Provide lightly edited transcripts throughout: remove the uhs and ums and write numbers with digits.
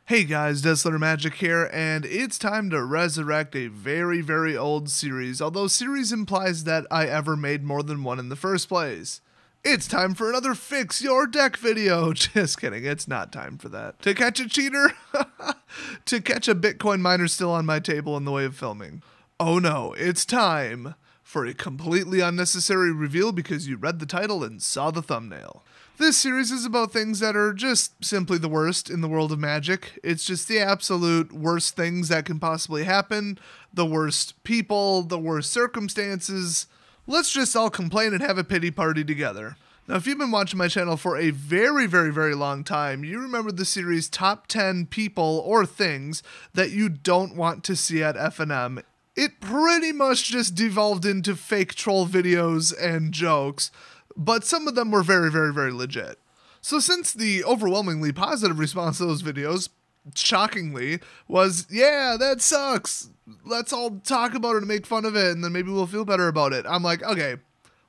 Hey guys, Desler Magic here, and it's time to resurrect a very, very old series, although series implies that I ever made more than one in the first place. It's time for another Fix Your Deck video. Just kidding, it's not time for that. To catch a cheater? To catch a Bitcoin miner still on my table in the way of filming. Oh no, it's time for a completely unnecessary reveal because you read the title and saw the thumbnail. This series is about things that are just simply the worst in the world of Magic. It's just the absolute worst things that can possibly happen, the worst people, the worst circumstances. Let's just all complain and have a pity party together. Now, if you've been watching my channel for a very, very, very long time, you remember the series Top 10 People or Things that you don't want to see at FNM. It pretty much just devolved into fake troll videos and jokes, but some of them were very, very, very legit. So since the overwhelmingly positive response to those videos, shockingly, was, yeah, that sucks, let's all talk about it and make fun of it, and then maybe we'll feel better about it, I'm like, okay,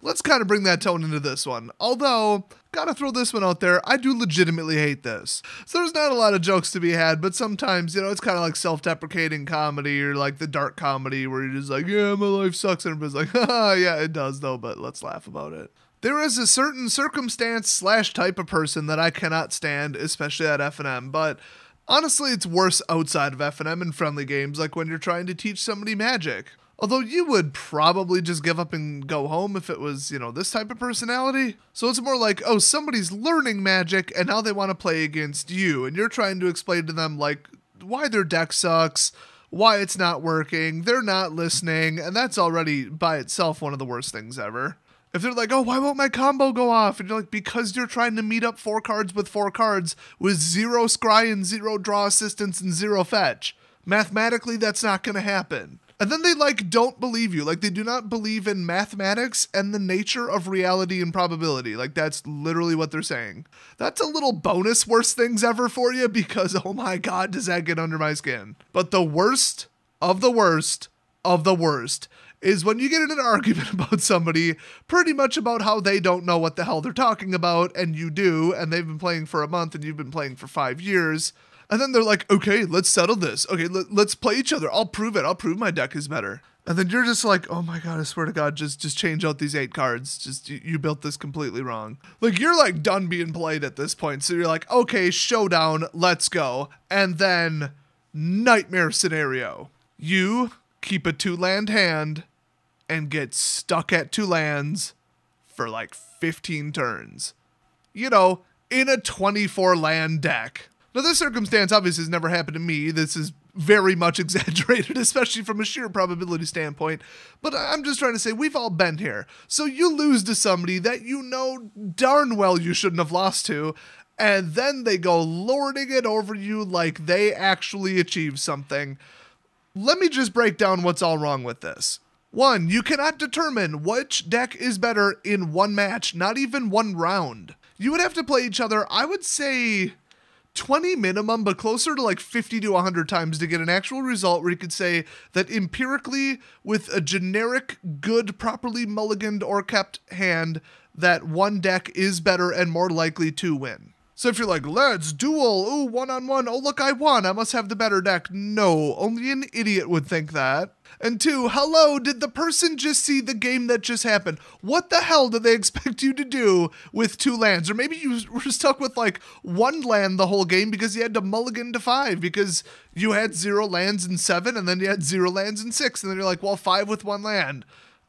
let's kind of bring that tone into this one. Although, gotta throw this one out there, I do legitimately hate this. So there's not a lot of jokes to be had, but sometimes, you know, it's kind of like self-deprecating comedy or like the dark comedy where you're just like, yeah, my life sucks, and everybody's like, haha, yeah, it does though, but let's laugh about it. There is a certain circumstance / type of person that I cannot stand, especially at FNM, but honestly, it's worse outside of FNM and friendly games, like when you're trying to teach somebody Magic. Although you would probably just give up and go home if it was, you know, this type of personality. So it's more like, oh, somebody's learning Magic and now they want to play against you, and you're trying to explain to them, like, why their deck sucks, why it's not working, they're not listening, and that's already by itself one of the worst things ever. If they're like, oh, why won't my combo go off? And you're like, because you're trying to meet up 4 cards with 0 scry and 0 draw assistance and 0 fetch. Mathematically, that's not going to happen. And then they don't believe you. Like, they do not believe in mathematics and the nature of reality and probability. Like, that's literally what they're saying. That's a little bonus worst things ever for you because, oh my God, does that get under my skin. But the worst of the worst of the worst is when you get in an argument about somebody pretty much about how they don't know what the hell they're talking about, and you do, and they've been playing for a month and you've been playing for 5 years, and then they're like, okay, let's settle this. Okay, let's play each other. I'll prove it. I'll prove my deck is better. And then you're just like, oh my God, I swear to God, just change out these 8 cards. Just, you built this completely wrong. Like, you're like done being played at this point. So you're like, okay, showdown, let's go. And then, nightmare scenario. You keep a 2-land hand and get stuck at 2 lands for like 15 turns. You know, in a 24-land deck. Now, this circumstance obviously has never happened to me. This is very much exaggerated, especially from a sheer probability standpoint. But I'm just trying to say, we've all been here. So you lose to somebody that you know darn well you shouldn't have lost to, and then they go lording it over you like they actually achieved something. Let me just break down what's all wrong with this. 1, you cannot determine which deck is better in one match, not even one round. You would have to play each other, I would say 20 minimum, but closer to like 50 to 100 times to get an actual result where you could say that empirically, with a generic, good, properly mulliganed or kept hand, that one deck is better and more likely to win. So if you're like, let's duel, ooh, 1-on-1, oh look, I won, I must have the better deck. No, only an idiot would think that. And 2, hello, did the person just see the game that just happened? What the hell did they expect you to do with 2 lands? Or maybe you were stuck with like 1 land the whole game because you had to mulligan to 5 because you had 0 lands in 7 and then you had 0 lands in 6. And then you're like, well, 5 with 1 land.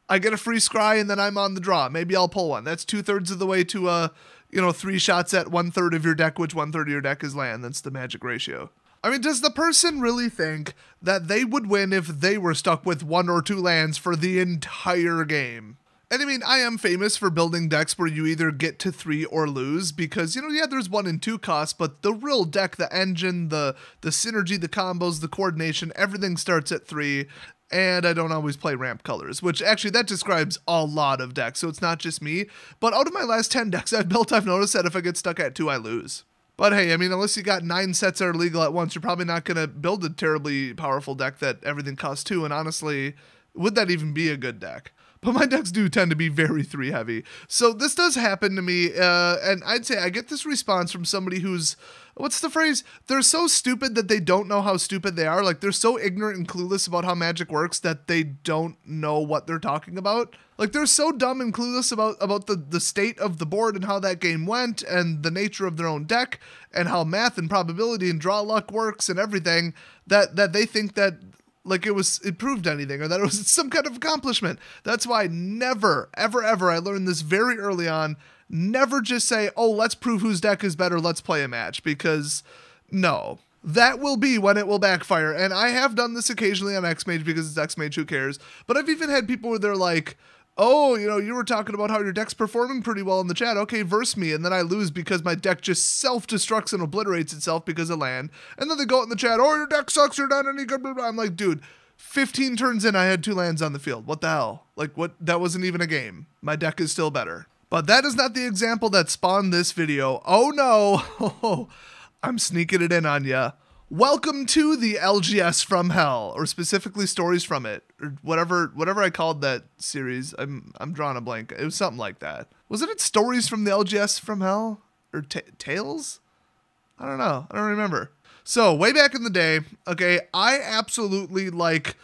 I get a free scry and then I'm on the draw. Maybe I'll pull one. That's 2/3 of the way to 3 shots at 1/3 of your deck, which 1/3 of your deck is land. That's the magic ratio. I mean, does the person really think that they would win if they were stuck with 1 or 2 lands for the entire game? And I mean, I am famous for building decks where you either get to 3 or lose because, yeah, there's 1 and 2 costs, but the real deck, the engine, the synergy, the combos, the coordination, everything starts at 3. And I don't always play ramp colors, which actually that describes a lot of decks, so it's not just me. But out of my last 10 decks I've built, I've noticed that if I get stuck at 2, I lose. But hey, I mean, unless you got 9 sets that are legal at once, you're probably not going to build a terribly powerful deck that everything costs 2, and honestly, would that even be a good deck? but my decks do tend to be very 3 heavy. So this does happen to me, and I'd say I get this response from somebody who's, what's the phrase? They're so stupid that they don't know how stupid they are. Like, they're so ignorant and clueless about how Magic works that they don't know what they're talking about. Like, they're so dumb and clueless about the state of the board and how that game went and the nature of their own deck and how math and probability and draw luck works and everything that they think that, like, it proved anything or that it was some kind of accomplishment. That's why never, ever, ever, I learned this very early on, never just say, oh, let's prove whose deck is better, let's play a match, because no. That will be when it will backfire, and I have done this occasionally on X-Mage because it's X-Mage, who cares? But I've even had people where they're like, oh, you were talking about how your deck's performing pretty well in the chat, okay, verse me, and then I lose because my deck just self-destructs and obliterates itself because of land, and then they go out in the chat, oh, your deck sucks, you're not any good, blah, blah. I'm like, dude, 15 turns in, I had 2 lands on the field, what the hell? Like, what? That wasn't even a game. My deck is still better. But that is not the example that spawned this video. Oh no, I'm sneaking it in on ya. Welcome to the LGS from Hell, or specifically Stories from It, or whatever I called that series. I'm drawing a blank. It was something like that. Wasn't it Stories from the LGS from Hell? Or Tales? I don't know. I don't remember. So, way back in the day, okay, I absolutely, like,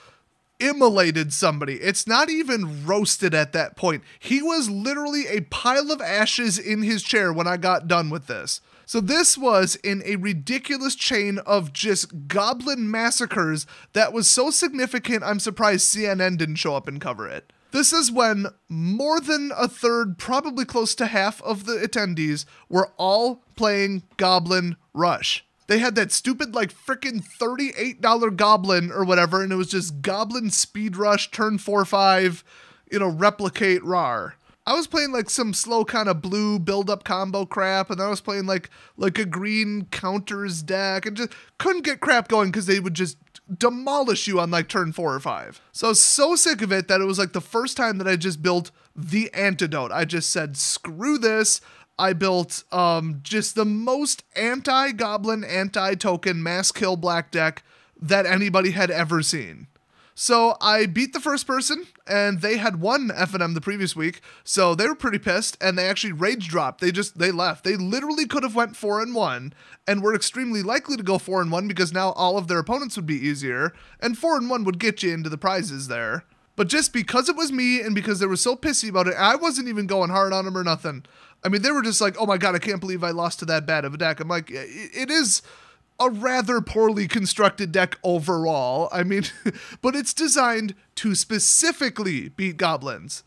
immolated somebody. It's not even roasted at that point. He was literally a pile of ashes in his chair when I got done with this. So this was in a ridiculous chain of just goblin massacres that was so significant I'm surprised CNN didn't show up and cover it. This is when more than a third, probably close to half of the attendees were all playing Goblin Rush. They had that stupid, like, frickin' $38 Goblin or whatever, and it was just Goblin Speed Rush, turn 4/5, replicate RAR. I was playing, like, some slow kind of blue build-up combo crap, and then I was playing, like a green counters deck, and just couldn't get crap going because they would just demolish you on, like, turn 4 or 5. So I was so sick of it that it was, like, the first time that I just built the antidote. I just said, screw this. I built just the most anti-goblin, anti-token mass kill black deck that anybody had ever seen. So I beat the first person, and they had won F&M the previous week, so they were pretty pissed, and they actually rage dropped. They left. They literally could have went 4-1, and were extremely likely to go 4-1 because now all of their opponents would be easier, and 4-1 would get you into the prizes there. But just because it was me, and because they were so pissy about it, I wasn't even going hard on them or nothing. I mean, they were just like, oh my god, I can't believe I lost to that bad of a deck. I'm like, it is a rather poorly constructed deck overall. I mean, but it's designed to specifically beat goblins.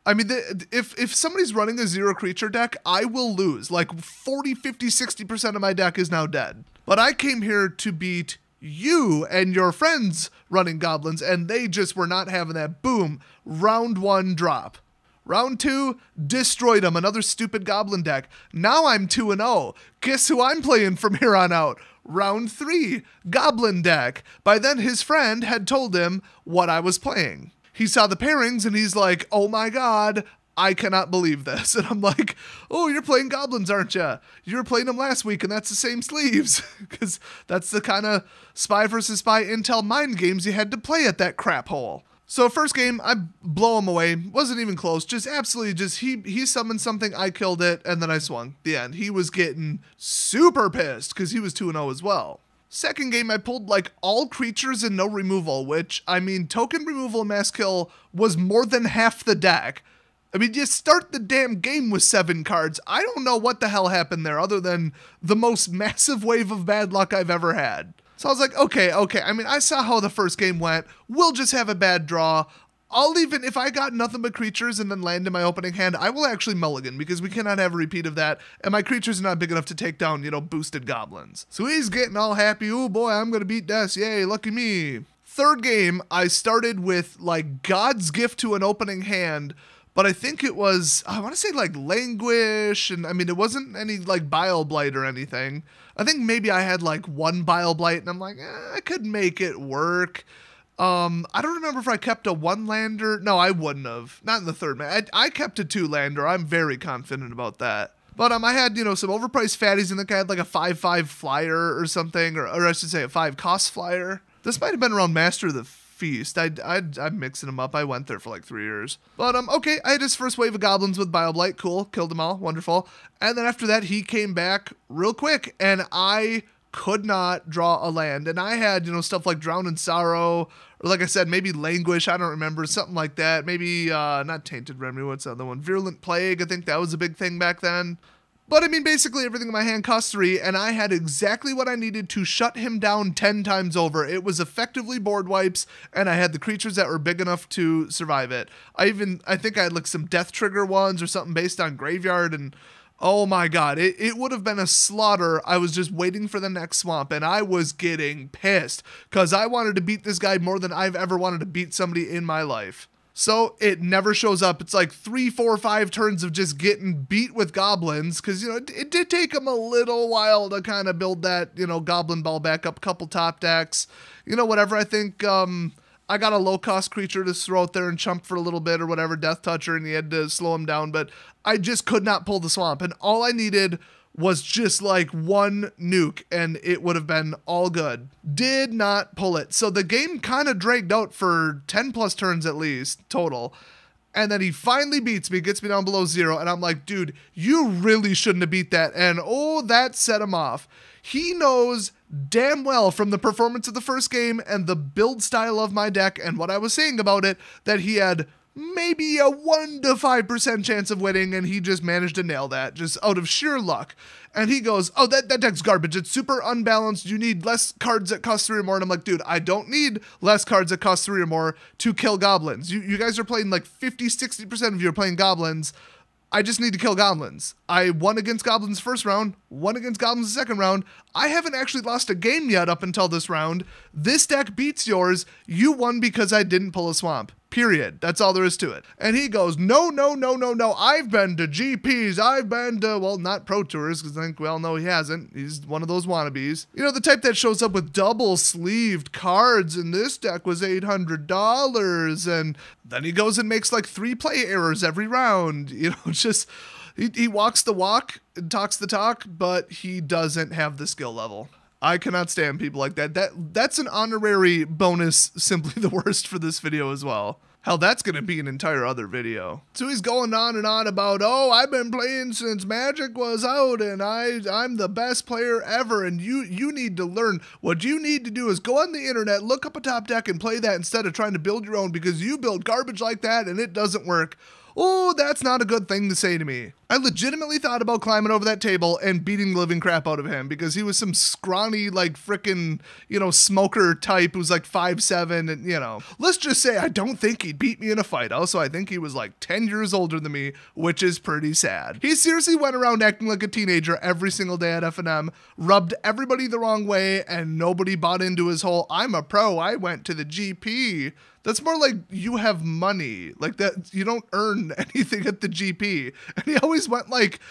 I mean, if somebody's running a 0 creature deck, I will lose. Like 40, 50, 60% of my deck is now dead. But I came here to beat you and your friends running goblins, and they just were not having that. Boom, round 1 drop. Round 2, destroyed them, another stupid goblin deck. Now I'm 2-0. Guess who I'm playing from here on out? Round 3, goblin deck. By then his friend had told him what I was playing. He saw the pairings and he's like, oh my god, I cannot believe this. And I'm like, oh, you're playing goblins, aren't you? You were playing them last week and that's the same sleeves. Because that's the kind of spy versus spy intel mind games you had to play at that crap hole. So first game, I blow him away. Wasn't even close. Just absolutely he summoned something, I killed it, and then I swung. The end. He was getting super pissed because he was 2-0 as well. Second game, I pulled like all creatures and no removal, which, I mean, token removal and mass kill was more than half the deck. I mean, you start the damn game with 7 cards. I don't know what the hell happened there other than the most massive wave of bad luck I've ever had. So I was like, okay. I mean, I saw how the first game went. We'll just have a bad draw. I'll even, if I got nothing but creatures and then land in my opening hand, I will actually mulligan because we cannot have a repeat of that. And my creatures are not big enough to take down, boosted goblins. So he's getting all happy. Oh boy, I'm going to beat Des. Yay, lucky me. Third game, I started with like God's gift to an opening hand. But I think it was, I want to say like Languish, and I mean, it wasn't any like Bile Blight or anything. I think maybe I had like 1 Bile Blight, and I'm like, I could make it work. I don't remember if I kept a 1-lander. No, I wouldn't have. Not in the third man. I kept a 2-lander. I'm very confident about that. But I had, some overpriced fatties, and I had like a 5/5 flyer or something, or I should say a 5 cost flyer. This might have been around Master of the feast. I'm mixing them up. I went there for like 3 years. But okay, I had his first wave of goblins with Bioblight. Cool, killed them all, wonderful. And then after that, he came back real quick, and I could not draw a land. And I had, stuff like Drown in Sorrow, or like I said, maybe Languish, I don't remember, something like that. Maybe, not Tainted Remedy, what's the other one? Virulent Plague, I think that was a big thing back then. But I mean, basically everything in my hand cost 3, and I had exactly what I needed to shut him down 10 times over. It was effectively board wipes, and I had the creatures that were big enough to survive it. I think I had like some death trigger ones or something based on graveyard, and oh my god, it would have been a slaughter. I was just waiting for the next swamp, and I was getting pissed, because I wanted to beat this guy more than I've ever wanted to beat somebody in my life. So it never shows up. It's like 3, 4, 5 turns of just getting beat with goblins, because, it did take him a little while to kind of build that, goblin ball back up, couple top decks, whatever. I think I got a low-cost creature to throw out there and chump for a little bit or whatever, Death Toucher, and he had to slow him down, but I just could not pull the swamp, and all I needed was just like one nuke, and it would have been all good. Did not pull it. So the game kind of dragged out for 10 plus turns at least, total. And then he finally beats me, gets me down below 0, and I'm like, dude, you really shouldn't have beat that. And that set him off. He knows damn well from the performance of the first game and the build style of my deck and what I was saying about it that he had maybe a 1 to 5% chance of winning, and he just managed to nail that just out of sheer luck. And he goes, oh, that deck's garbage. It's super unbalanced. You need less cards that cost 3 or more. And I'm like, dude, I don't need less cards that cost 3 or more to kill goblins. You guys are playing like 50, 60% of you are playing goblins. I just need to kill goblins. I won against goblins first round, won against goblins the second round. I haven't actually lost a game yet up until this round. This deck beats yours. You won because I didn't pull a swamp. Period. That's all there is to it. And he goes, no. I've been to GPs. I've been to, well, not Pro Tours, because I think we all know he hasn't. He's one of those wannabes. The type that shows up with double sleeved cards, and this deck was $800. And then he goes and makes like 3 play errors every round. Just, he walks the walk and talks the talk, but he doesn't have the skill level. I cannot stand people like that. That's an honorary bonus, simply the worst for this video as well. Hell, that's going to be an entire other video. So he's going on and on about, I've been playing since Magic was out, and I'm the best player ever, and you need to learn. What you need to do is go on the internet, look up a top deck, and play that instead of trying to build your own, because you build garbage like that, and it doesn't work. Oh, that's not a good thing to say to me. I legitimately thought about climbing over that table and beating the living crap out of him, because he was some scrawny, like, frickin', smoker type who's like 5'7", and, let's just say I don't think he'd beat me in a fight. Also, I think he was like 10 years older than me, which is pretty sad. He seriously went around acting like a teenager every single day at F&M, rubbed everybody the wrong way, and nobody bought into his whole, I'm a pro, I went to the GP. That's more like you have money, like that you don't earn anything at the GP. And he always went like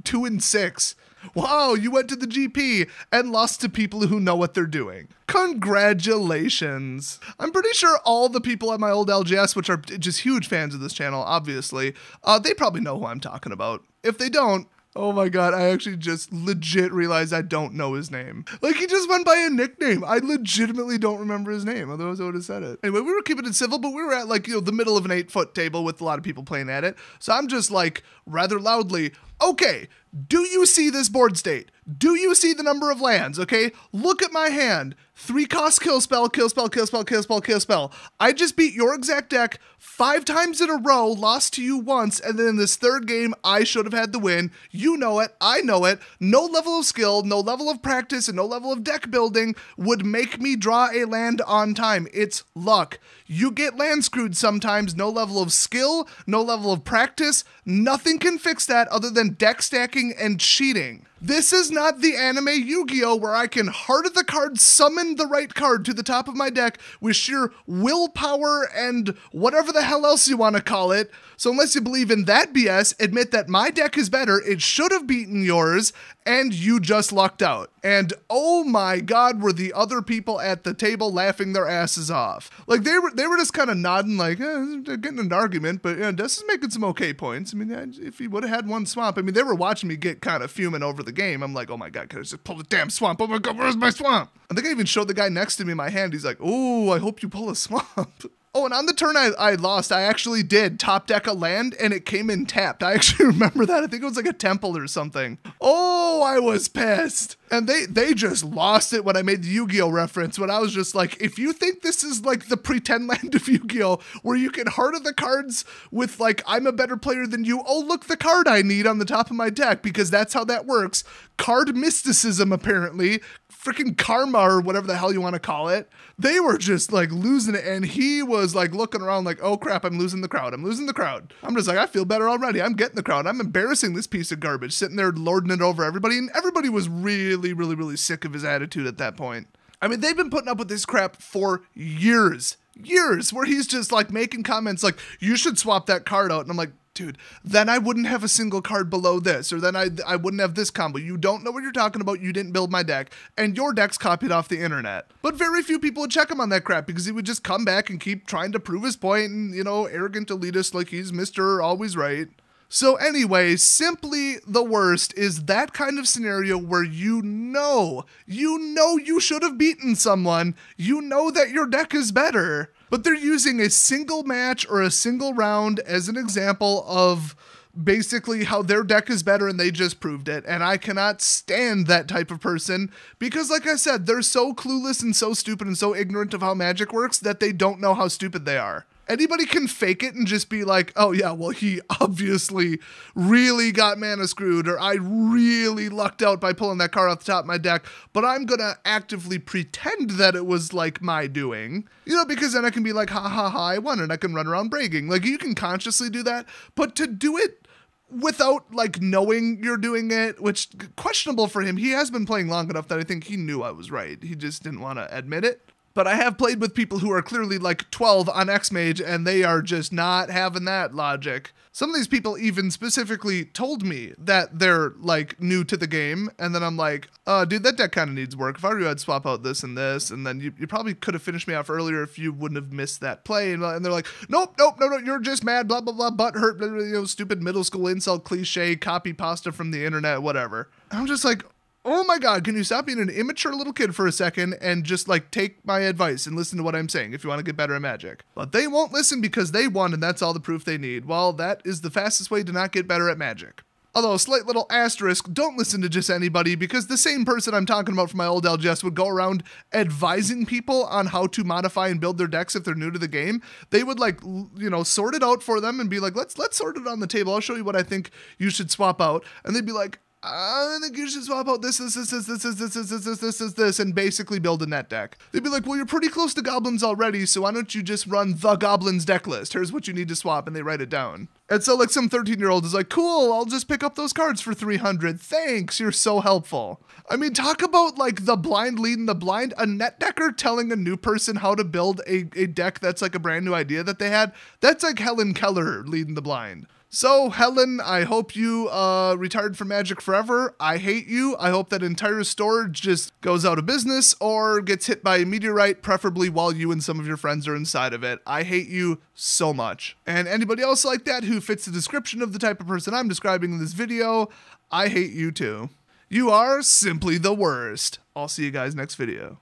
2 and 6. Wow, you went to the GP and lost to people who know what they're doing. Congratulations. I'm pretty sure all the people at my old LGS, which are just huge fans of this channel, obviously, they probably know who I'm talking about. If they don't, oh my god, I actually just legit realized I don't know his name. Like, he just went by a nickname. I legitimately don't remember his name, otherwise I would have said it. Anyway, we were keeping it civil, but we were at the middle of an 8-foot table with a lot of people playing at it. So I'm just like, rather loudly, okay, do you see this board state? Do you see the number of lands, okay? Look at my hand. 3 cost kill spell, kill spell, kill spell, kill spell, kill spell. I just beat your exact deck 5 times in a row, lost to you once, and then in this third game, I should have had the win. You know it, I know it. No level of skill, no level of practice, and no level of deck building would make me draw a land on time. It's luck. You get land screwed sometimes, no level of skill, no level of practice. Nothing can fix that other than deck stacking and cheating. This is not the anime Yu-Gi-Oh! Where I can heart of the card summon the right card to the top of my deck with sheer willpower and whatever the hell else you want to call it. So unless you believe in that BS, admit that my deck is better, it should have beaten yours, and you just lucked out. And oh my God, were the other people at the table laughing their asses off. Like they were just kind of nodding like, they're getting an argument, but Des is making some okay points. I mean, if he would have had one swamp, I mean, they were watching me get kind of fuming over the game. I'm like, oh my God, can I just pull the damn swamp? Oh my God, where's my swamp? I think I even showed the guy next to me my hand. He's like, oh, I hope you pull a swamp. Oh, and on the turn I lost, I actually did top deck a land, and it came in tapped. I actually remember that. I think it was like a temple or something. Oh, I was pissed. And they just lost it when I made the Yu-Gi-Oh reference, when I was just like, if you think this is like the pretend land of Yu-Gi-Oh, where you can heart of the cards with like, I'm a better player than you, oh, look, the card I need on the top of my deck, because that's how that works. Card mysticism, apparently. Freaking karma, or whatever the hell you want to call it. They were just like losing it, and he was like looking around like, oh crap, I'm losing the crowd. I'm just like, I feel better already. I'm getting the crowd. I'm embarrassing this piece of garbage, sitting there lording it over everybody, and everybody was really sick of his attitude at that point. I mean, they've been putting up with this crap for years, where he's just like making comments like, you should swap that card out, and I'm like, dude, then I wouldn't have a single card below this, or then I wouldn't have this combo. You don't know what you're talking about. You didn't build my deck, and your deck's copied off the internet. But very few people would check him on that crap, because he would just come back and keep trying to prove his point, and, you know, arrogant elitist like he's Mr. Always Right. So anyway, simply the worst is that kind of scenario where you know you should have beaten someone, you know that your deck is better, but they're using a single match or a single round as an example of basically how their deck is better and they just proved it. And I cannot stand that type of person because, like I said, they're so clueless and so stupid and so ignorant of how magic works that they don't know how stupid they are. Anybody can fake it and just be like, oh yeah, well, he obviously really got mana screwed, or I really lucked out by pulling that card off the top of my deck, but I'm gonna actively pretend that it was like my doing, you know, because then I can be like, ha ha ha, I won, and I can run around bragging. Like, you can consciously do that, but to do it without like knowing you're doing it, which questionable for him. He has been playing long enough that I think he knew I was right. He just didn't want to admit it. But I have played with people who are clearly like 12 on X-Mage, and they are just not having that logic. Some of these people even specifically told me that they're like new to the game, and then I'm like, dude, that deck kind of needs work. If I were you, I'd swap out this and this, and then you probably could have finished me off earlier if you wouldn't have missed that play. And they're like, nope, no, you're just mad, blah, blah, blah, butt hurt, blah, blah, you know, stupid middle school insult cliche, copy pasta from the internet, whatever. And I'm just like, oh my God, can you stop being an immature little kid for a second and just like take my advice and listen to what I'm saying if you want to get better at Magic? But they won't listen because they won, and that's all the proof they need. Well, that is the fastest way to not get better at Magic. Although, a slight little asterisk, don't listen to just anybody, because the same person I'm talking about from my old LGS would go around advising people on how to modify and build their decks if they're new to the game. They would like, you know, sort it out for them and be like, let's sort it on the table. I'll show you what I think you should swap out. And they'd be like, I think you should swap out this, and basically build a net deck. They'd be like, well, you're pretty close to goblins already, so why don't you just run the goblins deck list? Here's what you need to swap, and they write it down. And so like some 13-year-old is like, cool, I'll just pick up those cards for 300. Thanks, you're so helpful. I mean, talk about like the blind leading the blind. A net decker telling a new person how to build a deck that's like a brand new idea that they had. That's like Helen Keller leading the blind. So, Helen, I hope you retired from Magic forever. I hate you. I hope that entire store just goes out of business or gets hit by a meteorite, preferably while you and some of your friends are inside of it. I hate you so much. And anybody else like that who fits the description of the type of person I'm describing in this video, I hate you too. You are simply the worst. I'll see you guys next video.